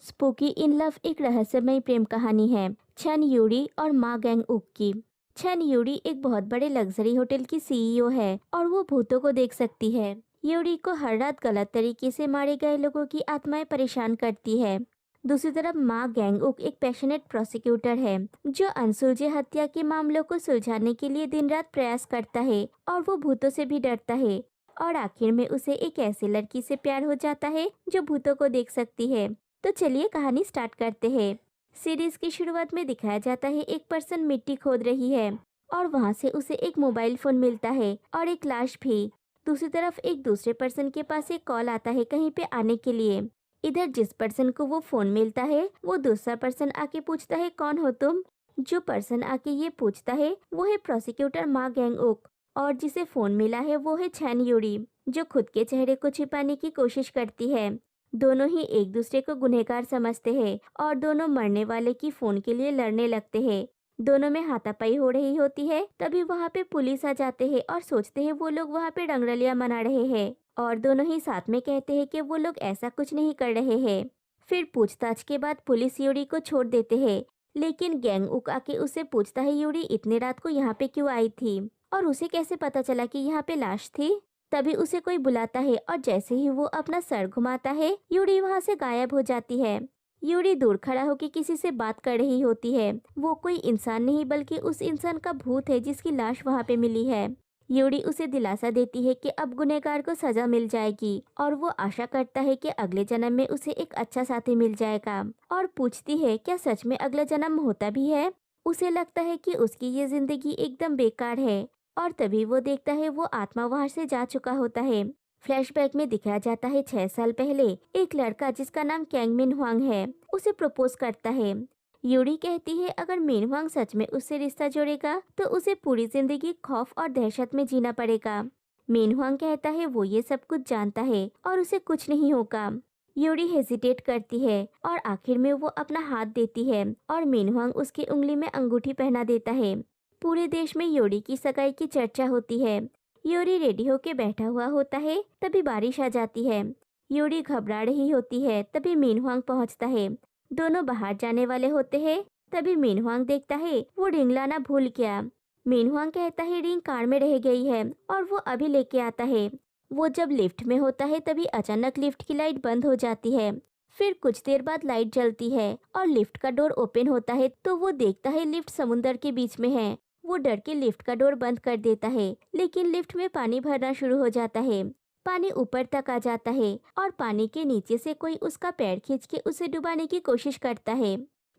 Spooky in love एक रहस्यमय प्रेम कहानी है छन यूरी और मा गैंग उक की। छन यूरी एक बहुत बड़े लग्जरी होटल की सीईओ है और वो भूतों को देख सकती है। यूरी को हर रात गलत तरीके से मारे गए लोगों की आत्माएं परेशान करती है। दूसरी तरफ मा गैंग उक एक पैशनेट प्रोसिक्यूटर है जो अनसुलझे हत्या के मामलों को सुलझाने के लिए दिन रात प्रयास करता है और वो भूतों से भी डरता है। और आखिर में उसे एक ऐसी लड़की से प्यार हो जाता है जो भूतों को देख सकती है। तो चलिए कहानी स्टार्ट करते हैं। सीरीज की शुरुआत में दिखाया जाता है एक पर्सन मिट्टी खोद रही है और वहां से उसे एक मोबाइल फोन मिलता है और एक लाश भी। दूसरी तरफ एक दूसरे पर्सन के पास एक कॉल आता है कहीं पे आने के लिए। इधर जिस पर्सन को वो फोन मिलता है वो दूसरा पर्सन आके पूछता है कौन हो तुम। जो पर्सन आके ये पूछता है वो है प्रोसिक्यूटर मा गैंग ओक और जिसे फोन मिला है वो है छैन यूरी जो खुद के चेहरे को छिपाने की कोशिश करती है। दोनों ही एक दूसरे को गुनहगार समझते हैं और दोनों मरने वाले की फोन के लिए लड़ने लगते हैं। दोनों में हाथापाई हो रही होती है तभी वहाँ पे पुलिस आ जाते हैं और सोचते हैं वो लोग वहाँ पे रंगरलियां मना रहे हैं और दोनों ही साथ में कहते हैं कि वो लोग ऐसा कुछ नहीं कर रहे हैं। फिर पूछताछ के बाद पुलिस यूरी को छोड़ देते हैं। लेकिन गैंग उक आके उससे पूछता है यूरी इतने रात को यहाँ पे क्यों आई थी और उसे कैसे पता चला कि यहाँ पे लाश थी। तभी उसे कोई बुलाता है और जैसे ही वो अपना सर घुमाता है यूरी वहां से गायब हो जाती है। यूरी दूर खड़ा होकर किसी से बात कर रही होती है। वो कोई इंसान नहीं बल्कि उस इंसान का भूत है जिसकी लाश वहां पे मिली है। यूरी उसे दिलासा देती है कि अब गुनहगार को सजा मिल जाएगी और वो आशा करता है कि अगले जन्म में उसे एक अच्छा साथी मिल जाएगा और पूछती है क्या सच में अगला जन्म होता भी है। उसे लगता है कि उसकी ये जिंदगी एकदम बेकार है और तभी वो देखता है वो आत्मा वहां से जा चुका होता है। फ्लैशबैक में दिखाया जाता है 6 साल पहले एक लड़का जिसका नाम कैंग मिन हुआंग है उसे प्रपोज करता है। यूरी कहती है अगर मिन हुआंग सच में उससे रिश्ता जोड़ेगा तो उसे पूरी जिंदगी खौफ और दहशत में जीना पड़ेगा। मिन हुआंग कहता है वो ये सब कुछ जानता है और उसे कुछ नहीं होगा। यूरी हेजिटेट करती है और आखिर में वो अपना हाथ देती है और मिन हुआंग उसकी उंगली में अंगूठी पहना देता है। पूरे देश में योरी की सगाई की चर्चा होती है। योरी रेडी होके बैठा हुआ होता है तभी बारिश आ जाती है। योरी घबरा रही होती है तभी मीनहुआंग पहुंचता है। दोनों बाहर जाने वाले होते हैं तभी मीनहुआंग देखता है वो रिंग लाना भूल गया। मीनहुआंग कहता है रिंग कार में रह गई है और वो अभी लेके आता है। वो जब लिफ्ट में होता है तभी अचानक लिफ्ट की लाइट बंद हो जाती है। फिर कुछ देर बाद लाइट जलती है और लिफ्ट का डोर ओपन होता है तो वो देखता है लिफ्ट समुंदर के बीच में है। वो डर के लिफ्ट का डोर बंद कर देता है लेकिन लिफ्ट में पानी भरना शुरू हो जाता है। पानी ऊपर तक आ जाता है और पानी के नीचे से कोई उसका पैर खींच के उसे डुबाने की कोशिश करता है।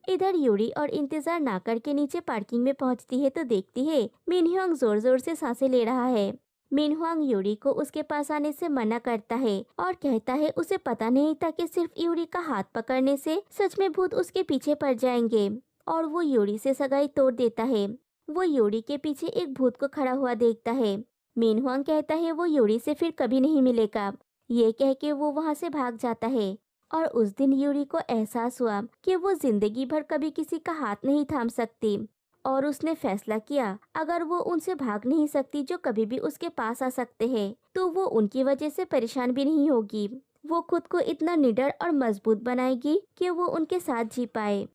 इधर यूरी और इंतजार ना करके नीचे पार्किंग में पहुंचती है तो देखती है मिनहुआंग जोर जोर से सांसें ले रहा है। मिनहुआंग यूरी को उसके पास आने से मना करता है और कहता है उसे पता नहीं था कि सिर्फ यूरी का हाथ पकड़ने से सच में भूत उसके पीछे पड़ जाएंगे और वो यूरी से सगाई तोड़ देता है। वो योरी के पीछे एक भूत को खड़ा हुआ देखता है। मिनहुआंग कहता है वो योरी से फिर कभी नहीं मिलेगा। ये कह के वो वहां से भाग जाता है और उस दिन यूरी को एहसास हुआ कि वो जिंदगी भर कभी किसी का हाथ नहीं थाम सकती और उसने फैसला किया अगर वो उनसे भाग नहीं सकती जो कभी भी उसके पास आ सकते हैं तो वो उनकी वजह से परेशान भी नहीं होगी। वो खुद को इतना निडर और मजबूत बनाएगी कि वो उनके साथ जी पाए।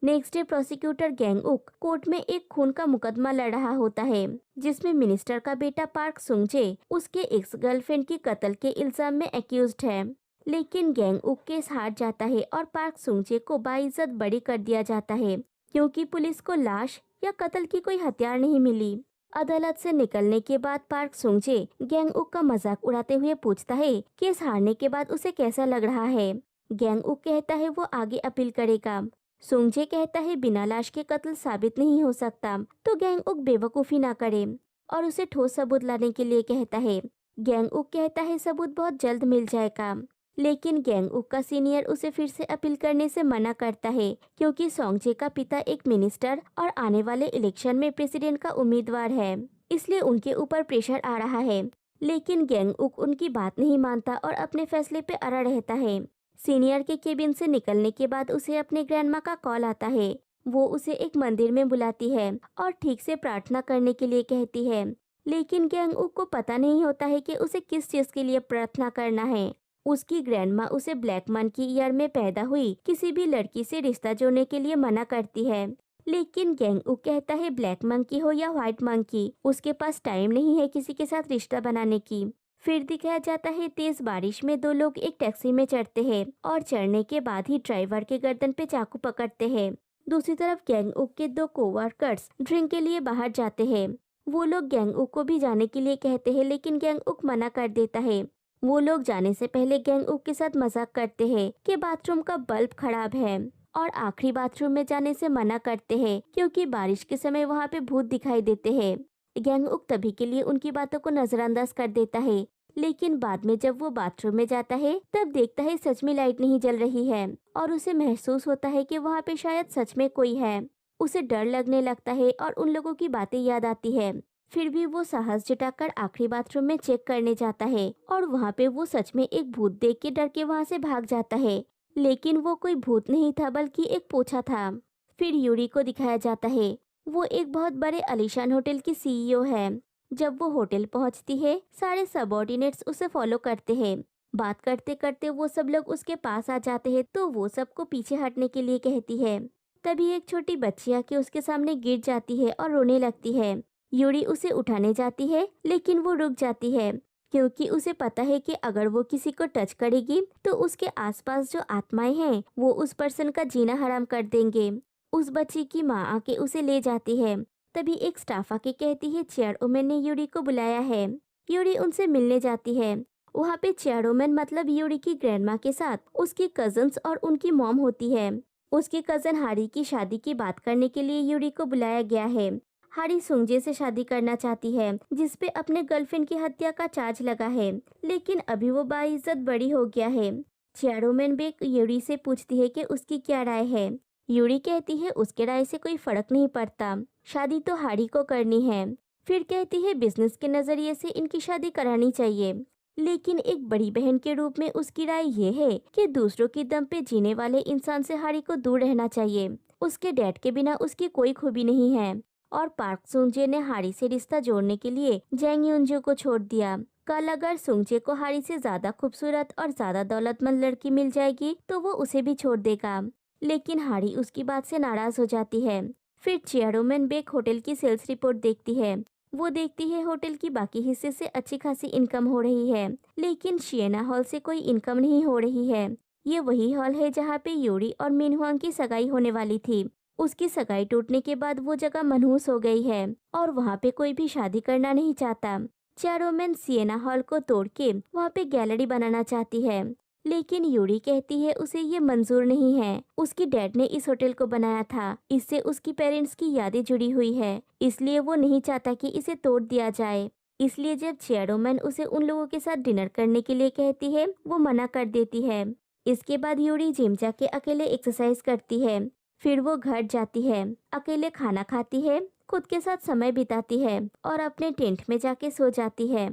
नेक्स्ट डे प्रोसिक्यूटर गैंग उक कोर्ट में एक खून का मुकदमा लड़ रहा होता है जिसमें मिनिस्टर का बेटा पार्क सुंगजे उसके एक्स गर्लफ्रेंड की कत्ल के इल्जाम में एक्यूज्ड है। लेकिन गैंग उक केस हार जाता है और पार्क सुंगजे को बाइज्जत बरी कर दिया जाता है क्योंकि पुलिस को लाश या कत्ल की कोई हथियार नहीं मिली। अदालत से निकलने के बाद पार्क सुंगजे गैंग उक का मजाक उड़ाते हुए पूछता है केस हारने के बाद उसे कैसा लग रहा है। गैंग उक कहता है वो आगे अपील करेगा। सुंगजे कहता है बिना लाश के कत्ल साबित नहीं हो सकता तो गैंग उक बेवकूफ़ी ना करे और उसे ठोस सबूत लाने के लिए कहता है। गैंग उक कहता है सबूत बहुत जल्द मिल जाएगा। लेकिन गैंग उक का सीनियर उसे फिर से अपील करने से मना करता है क्योंकि सोंगजे का पिता एक मिनिस्टर और आने वाले इलेक्शन में प्रेसिडेंट का उम्मीदवार है इसलिए उनके ऊपर प्रेशर आ रहा है। लेकिन गैंग उक उनकी बात नहीं मानता और अपने फैसले पे अड़ा रहता है। सीनियर के केबिन से निकलने के बाद उसे अपने ग्रैंडमा का कॉल आता है। वो उसे एक मंदिर में बुलाती है और ठीक से प्रार्थना करने के लिए कहती है। लेकिन गैंग उक को पता नहीं होता है कि उसे किस चीज़ के लिए प्रार्थना करना है उसकी ग्रैंडमा उसे ब्लैक मंकी ईयर में पैदा हुई किसी भी लड़की से रिश्ता जोड़ने के लिए मना करती है। लेकिन गैंगउक कहता है ब्लैक मंकी हो या व्हाइट मंकी, उसके पास टाइम नहीं है किसी के साथ रिश्ता बनाने की। फिर दिखाया जाता है तेज बारिश में दो लोग एक टैक्सी में चढ़ते हैं और चढ़ने के बाद ही ड्राइवर के गर्दन पे चाकू पकड़ते हैं। दूसरी तरफ गैंगउक के दो कोवर्कर्स ड्रिंक के लिए बाहर जाते हैं। वो लोग गैंगउक को भी जाने के लिए कहते हैं लेकिन गैंगउक मना कर देता है। वो लोग जाने से पहले गैंगउक के साथ मजाक करते हैं कि बाथरूम का बल्ब खराब है और आखिरी बाथरूम में जाने से मना करते हैं क्योंकि बारिश के समय वहाँ पे भूत दिखाई देते हैं। गैंगउक तभी के लिए उनकी बातों को नजरअंदाज कर देता है, लेकिन बाद में जब वो बाथरूम में जाता है तब देखता है सच में लाइट नहीं जल रही है और उसे महसूस होता है कि वहाँ पे शायद सच में कोई है। उसे डर लगने लगता है और उन लोगों की बातें याद आती है। फिर भी वो साहस जुटाकर आखिरी बाथरूम में चेक करने जाता है और वहाँ पे वो सच में एक भूत देख के डर के वहाँ से भाग जाता है। लेकिन वो कोई भूत नहीं था बल्कि एक पोछा था। फिर यूरी को दिखाया जाता है। वो एक बहुत बड़े आलीशान होटल की सीईओ है। जब वो होटल पहुंचती है सारे सबऑर्डिनेट्स उसे फॉलो करते हैं। बात करते करते वो सब लोग उसके पास आ जाते हैं तो वो सबको पीछे हटने के लिए कहती है। तभी एक छोटी बच्ची आके उसके सामने गिर जाती है और रोने लगती है। यूरी उसे उठाने जाती है लेकिन वो रुक जाती है क्योंकि उसे पता है कि अगर वो किसी को टच करेगी तो उसके आसपास जो आत्माएं हैं वो उस पर्सन का जीना हराम कर देंगे। उस बच्ची की माँ आके उसे ले जाती है। तभी एक स्टाफ आके कहती है चेयरवुमैन ने यूरी को बुलाया है। यूरी उनसे मिलने जाती है। वहाँ पे चेयरवुमैन मतलब यूरी की ग्रैंडमा के साथ उसकी कजन्स और उनकी मॉम होती है। उसके कजन हारी की शादी की बात करने के लिए यूरी को बुलाया गया है। हारी सुंगजे से शादी करना चाहती है जिसपे अपने गर्लफ्रेंड की हत्या का चार्ज लगा है, लेकिन अभी वो बाइज्जत बड़ी हो गया है। चेयरवुमैन बेक यूरी से पूछती है कि उसकी क्या राय है। यूरी कहती है उसके राय से कोई फर्क नहीं पड़ता, शादी तो हारी को करनी है। फिर कहती है बिजनेस के नजरिए से इनकी शादी करानी चाहिए, लेकिन एक बड़ी बहन के रूप में उसकी राय ये है कि दूसरों की दम पे जीने वाले इंसान से हारी को दूर रहना चाहिए। उसके डैड के बिना उसकी कोई खूबी नहीं है। और पार्क सुंगजे ने हारी से रिश्ता जोड़ने के लिए जैंग युनजो को छोड़ दिया। कल अगर सुंगजे को हारी से ज्यादा खूबसूरत और ज्यादा दौलतमंद लड़की मिल जाएगी तो वो उसे भी छोड़ देगा, लेकिन हारी उसकी बात से नाराज हो जाती है। फिर चेयरवुमैन बेक होटल की सेल्स रिपोर्ट देखती है। वो देखती है होटल की बाकी हिस्से से अच्छी खासी इनकम हो रही है, लेकिन शिएना हॉल से कोई इनकम नहीं हो रही है। ये वही हॉल है जहाँ पे यूरी और मिनहुआंग की सगाई होने वाली थी। उसकी सगाई टूटने के बाद वो जगह मनहूस हो गई है और वहाँ पे कोई भी शादी करना नहीं चाहता। चेयरवुमैन सिएना हॉल को तोड़ के वहाँ पे गैलरी बनाना चाहती है, लेकिन यूरी कहती है उसे ये मंजूर नहीं है। उसकी डैड ने इस होटल को बनाया था, इससे उसकी पेरेंट्स की यादें जुड़ी हुई है, इसलिए वो नहीं चाहता कि इसे तोड़ दिया जाए। इसलिए जब चेयरवुमैन उसे उन लोगों के साथ डिनर करने के लिए कहती है वो मना कर देती है। इसके बाद यूरी जिम जाके अकेले एक्सरसाइज करती है। फिर वो घर जाती है, अकेले खाना खाती है, खुद के साथ समय बिताती है और अपने टेंट में जाके सो जाती है।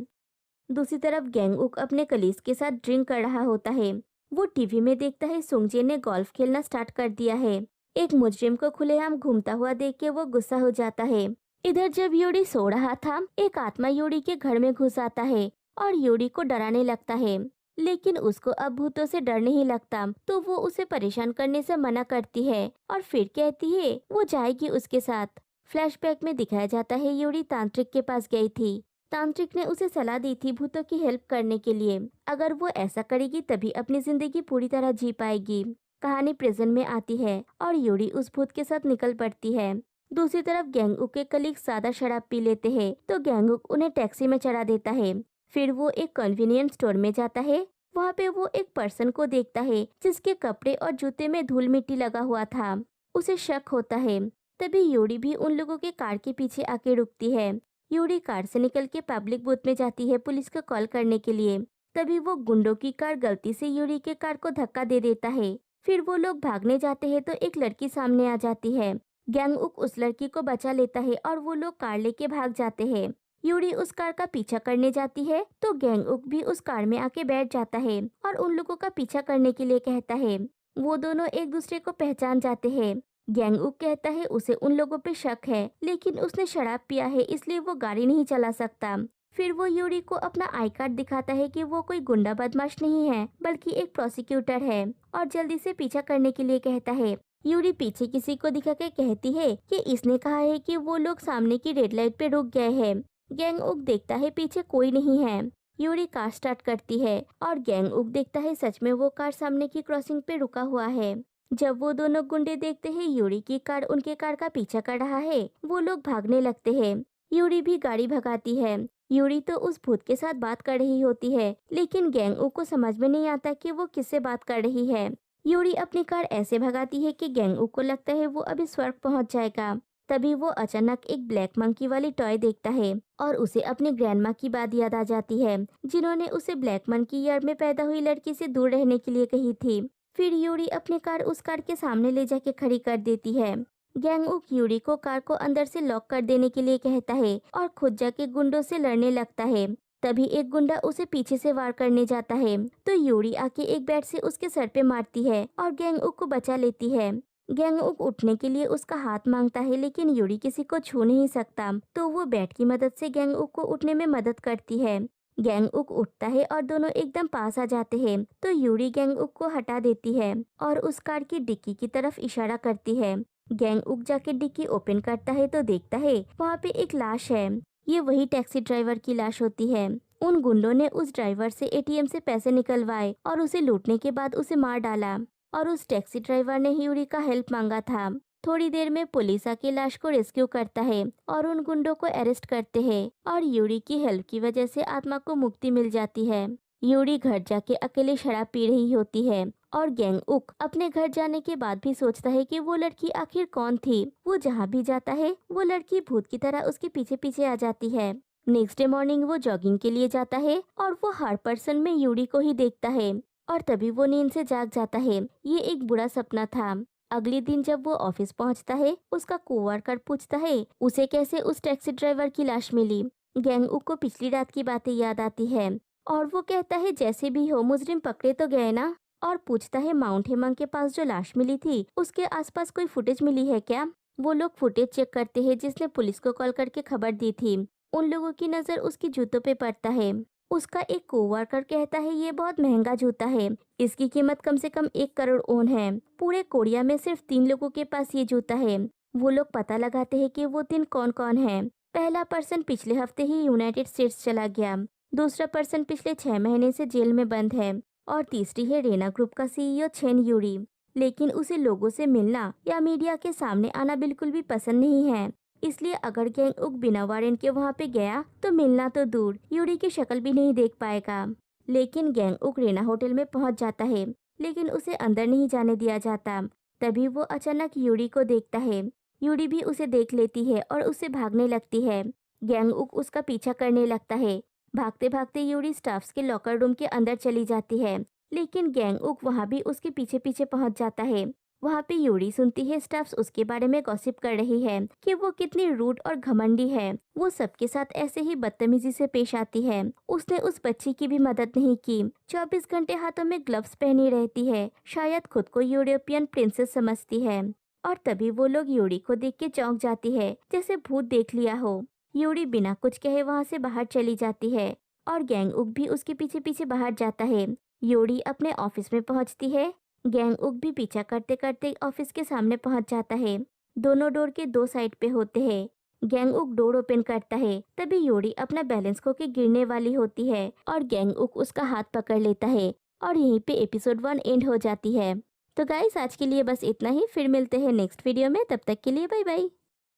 दूसरी तरफ गैंगउक अपने कलीग के साथ ड्रिंक कर रहा होता है। वो टीवी में देखता है सुंगजे ने गोल्फ खेलना स्टार्ट कर दिया है। एक मुजरिम को खुलेआम घूमता हुआ देख के वो गुस्सा हो जाता है। इधर जब यूरी सो रहा था एक आत्मा यूरी के घर में घुस आता है और यूरी को डराने लगता है, लेकिन उसको अब भूतों से डर नहीं लगता तो वो उसे परेशान करने से मना करती है और फिर कहती है वो जाएगी उसके साथ। फ्लैशबैक में दिखाया जाता है यूरी तांत्रिक के पास गई थी। तांत्रिक ने उसे सलाह दी थी भूतों की हेल्प करने के लिए। अगर वो ऐसा करेगी तभी अपनी जिंदगी पूरी तरह जी पाएगी। कहानी प्रिजन में आती है और यूरी उस भूत के साथ निकल पड़ती है। दूसरी तरफ गैंगउक के कलीग ज्यादा शराब पी लेते हैं तो गैंगउक उन्हें टैक्सी में चढ़ा देता है। फिर वो एक कन्वीनियंस स्टोर में जाता है। वहाँ पे वो एक पर्सन को देखता है जिसके कपड़े और जूते में धूल मिट्टी लगा हुआ था। उसे शक होता है। तभी यूरी भी उन लोगों के कार के पीछे आके रुकती है। यूरी कार से निकल के पब्लिक बूथ में जाती है पुलिस को कॉल करने के लिए। तभी वो गुंडों की कार गलती से यूरी के कार को धक्का दे देता है। फिर वो लोग भागने जाते हैं तो एक लड़की सामने आ जाती है। गैंगउक उस लड़की को बचा लेता है और वो लोग कार लेके भाग जाते हैं। यूरी उस कार का पीछा करने जाती है तो गैंगउक भी उस कार में आके बैठ जाता है और उन लोगों का पीछा करने के लिए कहता है। वो दोनों एक दूसरे को पहचान जाते हैं। गैंगउक कहता है उसे उन लोगों पे शक है, लेकिन उसने शराब पिया है इसलिए वो गाड़ी नहीं चला सकता। फिर वो यूरी को अपना आई कार्ड दिखाता है कि वो कोई गुंडा बदमाश नहीं है बल्कि एक प्रोसिक्यूटर है और जल्दी से पीछा करने के लिए कहता है। यूरी पीछे किसी को दिखा के कहती है कि इसने कहा है कि वो लोग सामने की रेड लाइट पे रुक गए हैं। गैंग उक देखता है पीछे कोई नहीं है। यूरी कार स्टार्ट करती है और गैंग उक देखता है सच में वो कार सामने की क्रॉसिंग पे रुका हुआ है। जब वो दोनों गुंडे देखते हैं यूरी की कार उनके कार का पीछा कर रहा है, वो लोग भागने लगते हैं। यूरी भी गाड़ी भगाती है। यूरी तो उस भूत के साथ बात कर रही होती है, लेकिन गैंग उक को समझ में नहीं आता कि वो किससे बात कर रही है। यूरी अपनी कार ऐसे भगाती है कि गैंग उक को लगता है वो अभी स्वर्ग पहुंच जाएगा। तभी वो अचानक एक ब्लैक मंकी वाली टॉय देखता है और उसे अपनी ग्रैंडमा की बात याद आ जाती है, जिन्होंने उसे ब्लैक मंकी यार्ड में पैदा हुई लड़की से दूर रहने के लिए कही थी। फिर यूरी अपनी कार उस कार के सामने ले जाके खड़ी कर देती है। गैंग उक यूरी को कार को अंदर से लॉक कर देने के लिए कहता है और खुद जाके गुंडों से लड़ने लगता है। तभी एक गुंडा उसे पीछे से वार करने जाता है, तो यूरी आके एक बैट से उसके सर पे मारती है और गैंग उक को बचा लेती है। गैंग उक उठने के लिए उसका हाथ मांगता है, लेकिन यूरी किसी को छू नहीं सकता, तो वो बैट की मदद से गैंग उक को उठने में मदद करती है। गैंग उक उठता है और दोनों एकदम पास आ जाते हैं, तो यूरी गैंग उक को हटा देती है और उस कार की डिक्की की तरफ इशारा करती है। गैंग उक जाके डिक्की ओपन करता है तो देखता है वहाँ पे एक लाश है। ये वही टैक्सी ड्राइवर की लाश होती है। उन गुंडों ने उस ड्राइवर से एटीएम से पैसे निकलवाए और उसे लूटने के बाद उसे मार डाला और उस टैक्सी ड्राइवर ने यूरी का हेल्प मांगा था। थोड़ी देर में पुलिस आके लाश को रेस्क्यू करता है और उन गुंडों को अरेस्ट करते हैं और यूरी की हेल्प की वजह से आत्मा को मुक्ति मिल जाती है। यूरी घर जाके अकेले शराब पी रही होती है और गैंग उक अपने घर जाने के बाद भी सोचता है कि वो लड़की आखिर कौन थी। वो जहाँ भी जाता है वो लड़की भूत की तरह उसके पीछे पीछे आ जाती है। नेक्स्ट डे मॉर्निंग वो जॉगिंग के लिए जाता है और वो हर पर्सन में यूरी को ही देखता है और तभी वो नींद से जाग जाता है। ये एक बुरा सपना था। अगले दिन जब वो ऑफिस पहुंचता है, उसका कोवर्कर पूछता है उसे कैसे उस टैक्सी ड्राइवर की लाश मिली। गैंग उक को पिछली रात की बातें याद आती है और वो कहता है जैसे भी हो मुजरिम पकड़े तो गए ना, और पूछता है माउंट हेमंग के पास जो लाश मिली थी उसके आसपास कोई फुटेज मिली है क्या। वो लोग फुटेज चेक करते हैं जिसने पुलिस को कॉल करके खबर दी थी। उन लोगों की नजर उसकी जूतों पे पड़ता है। उसका एक कोवर्कर कहता है ये बहुत महंगा जूता है, इसकी कीमत कम से कम 1 करोड़ ओन है। पूरे कोरिया में सिर्फ 3 लोगों के पास ये जूता है। वो लोग पता लगाते हैं कि वो 3 कौन कौन है। पहला पर्सन पिछले हफ्ते ही यूनाइटेड स्टेट्स चला गया, दूसरा पर्सन पिछले 6 महीने से जेल में बंद है और तीसरी है रेना ग्रुप का सीईओ छेन यूरी। लेकिन उसे लोगों से मिलना या मीडिया के सामने आना बिल्कुल भी पसंद नहीं है, इसलिए अगर गैंग उक बिना वारंट के वहाँ पे गया तो मिलना तो दूर यूरी की शक्ल भी नहीं देख पाएगा। लेकिन गैंग उक रेना होटल में पहुँच जाता है, लेकिन उसे अंदर नहीं जाने दिया जाता। तभी वो अचानक यूरी को देखता है। यूरी भी उसे देख लेती है और उससे भागने लगती है। गैंग उक उसका पीछा करने लगता है। भागते भागते यूरी स्टाफ्स के लॉकर रूम के अंदर चली जाती है, लेकिन गैंग उक वहाँ भी उसके पीछे पीछे पहुँच जाता है। वहाँ पे यूरी सुनती है स्टाफ्स उसके बारे में गॉसिप कर रही है कि वो कितनी रूड और घमंडी है। वो सबके साथ ऐसे ही बदतमीजी से पेश आती है। उसने उस बच्ची की भी मदद नहीं की। 24 घंटे हाथों में ग्लव्स पहनी रहती है, शायद खुद को यूरोपियन प्रिंसेस समझती है। और तभी वो लोग यूरी को देख के चौंक जाती है, जैसे भूत देख लिया हो। यूरी बिना कुछ कहे वहाँ से बाहर चली जाती है और गैंग उक भी उसके पीछे पीछे बाहर जाता है। यूरी अपने ऑफिस में पहुँचती है। गैंग उक भी पीछा करते करते ऑफिस के सामने पहुंच जाता है। दोनों डोर के 2 साइड पे होते हैं। गैंग उक डोर ओपन करता है, तभी यूरी अपना बैलेंस खो के गिरने वाली होती है और गैंग उक उसका हाथ पकड़ लेता है और यहीं पे एपिसोड 1 एंड हो जाती है। तो गाइस आज के लिए बस इतना ही, फिर मिलते हैं नेक्स्ट वीडियो में, तब तक के लिए बाय बाय।